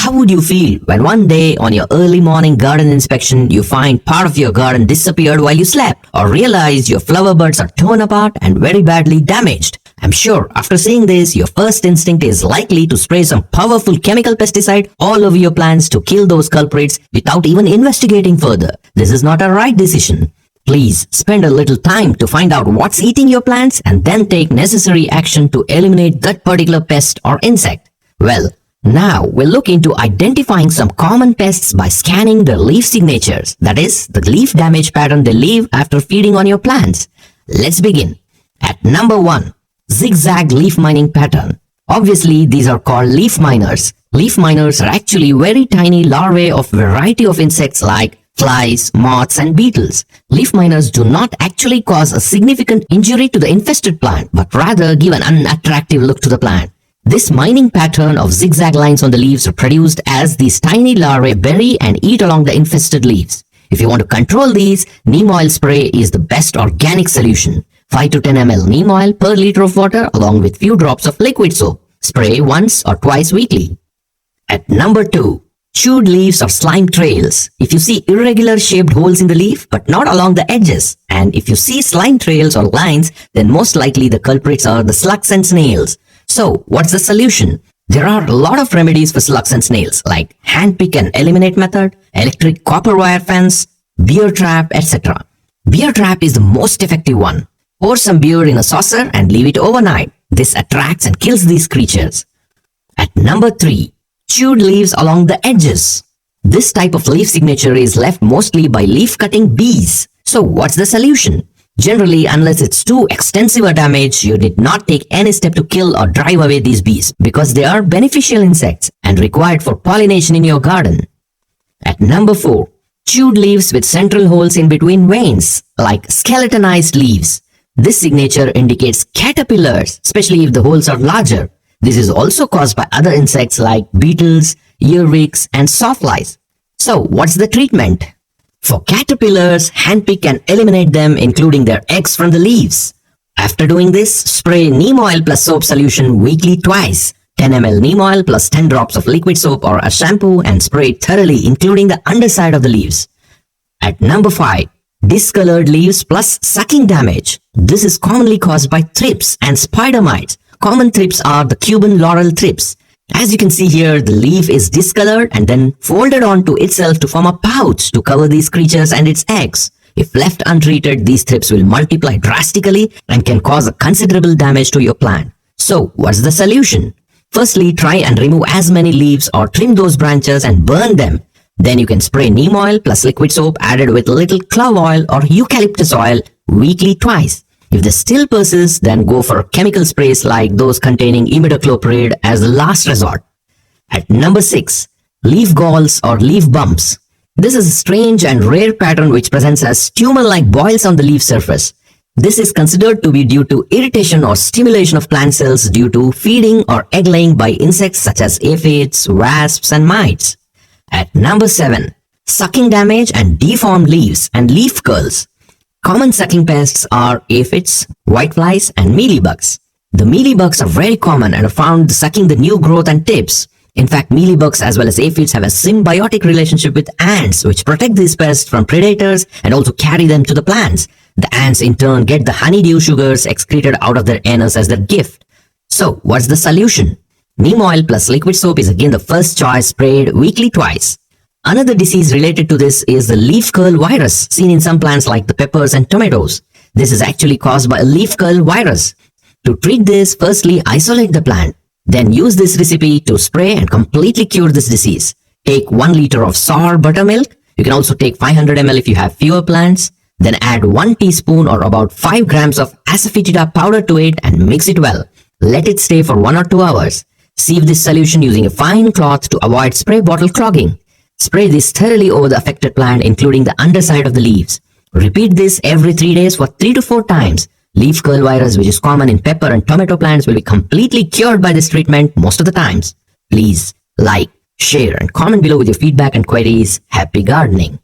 How would you feel when one day on your early morning garden inspection you find part of your garden disappeared while you slept, or realize your flower buds are torn apart and very badly damaged? I'm sure after seeing this, your first instinct is likely to spray some powerful chemical pesticide all over your plants to kill those culprits without even investigating further. This is not a right decision. Please spend a little time to find out what's eating your plants and then take necessary action to eliminate that particular pest or insect. Well, now we'll look into identifying some common pests by scanning their leaf signatures, that is, the leaf damage pattern they leave after feeding on your plants. Let's begin. At number 1, zigzag leaf mining pattern. Obviously, these are called leaf miners. Leaf miners are actually very tiny larvae of variety of insects like flies, moths, and beetles. Leaf miners do not actually cause a significant injury to the infested plant, but rather give an unattractive look to the plant. This mining pattern of zigzag lines on the leaves are produced as these tiny larvae bury and eat along the infested leaves. If you want to control these, neem oil spray is the best organic solution. 5 to 10 ml neem oil per liter of water along with few drops of liquid soap. Spray once or twice weekly. At number 2, chewed leaves or slime trails. If you see irregular shaped holes in the leaf but not along the edges, and if you see slime trails or lines, then most likely the culprits are the slugs and snails. So, what's the solution? There are a lot of remedies for slugs and snails like hand pick and eliminate method, electric copper wire fence, beer trap, etc. Beer trap is the most effective one. Pour some beer in a saucer and leave it overnight. This attracts and kills these creatures. At number 3, chewed leaves along the edges. This type of leaf signature is left mostly by leaf-cutting bees. So what's the solution? Generally, unless it's too extensive a damage, you did not take any step to kill or drive away these bees because they are beneficial insects and required for pollination in your garden. At number 4, chewed leaves with central holes in between veins, like skeletonized leaves. This signature indicates caterpillars, especially if the holes are larger. This is also caused by other insects like beetles, earwigs, and sawflies. So, what's the treatment? For caterpillars, handpick and eliminate them, including their eggs from the leaves. After doing this, spray neem oil plus soap solution weekly twice. 10 ml neem oil plus 10 drops of liquid soap or a shampoo and spray it thoroughly, including the underside of the leaves. At number 5, discolored leaves plus sucking damage. This is commonly caused by thrips and spider mites. Common thrips are the Cuban laurel thrips. As you can see here, the leaf is discolored and then folded onto itself to form a pouch to cover these creatures and its eggs. If left untreated, these thrips will multiply drastically and can cause a considerable damage to your plant. So, what's the solution? Firstly, try and remove as many leaves or trim those branches and burn them. Then you can spray neem oil plus liquid soap added with a little clove oil or eucalyptus oil weekly twice. If this still persists, then go for chemical sprays like those containing imidacloprid as the last resort. At number 6, leaf galls or leaf bumps. This is a strange and rare pattern which presents as tumor-like boils on the leaf surface. This is considered to be due to irritation or stimulation of plant cells due to feeding or egg laying by insects such as aphids, wasps, and mites. At number 7, sucking damage and deformed leaves and leaf curls. Common sucking pests are aphids, whiteflies, and mealybugs. The mealybugs are very common and are found sucking the new growth and tips. In fact, mealybugs as well as aphids have a symbiotic relationship with ants, which protect these pests from predators and also carry them to the plants. The ants in turn get the honeydew sugars excreted out of their anus as their gift. So, what's the solution? Neem oil plus liquid soap is again the first choice, sprayed weekly twice. Another disease related to this is the leaf curl virus, seen in some plants like the peppers and tomatoes. This is actually caused by a leaf curl virus. To treat this, firstly isolate the plant. Then use this recipe to spray and completely cure this disease. Take 1 liter of sour buttermilk. You can also take 500 ml if you have fewer plants. Then add 1 teaspoon or about 5 grams of asafoetida powder to it and mix it well. Let it stay for 1 or 2 hours. Sieve this solution using a fine cloth to avoid spray bottle clogging. Spray this thoroughly over the affected plant, including the underside of the leaves. Repeat this every 3 days for 3 to 4 times. Leaf curl virus, which is common in pepper and tomato plants, will be completely cured by this treatment most of the times. Please like, share, and comment below with your feedback and queries. Happy gardening!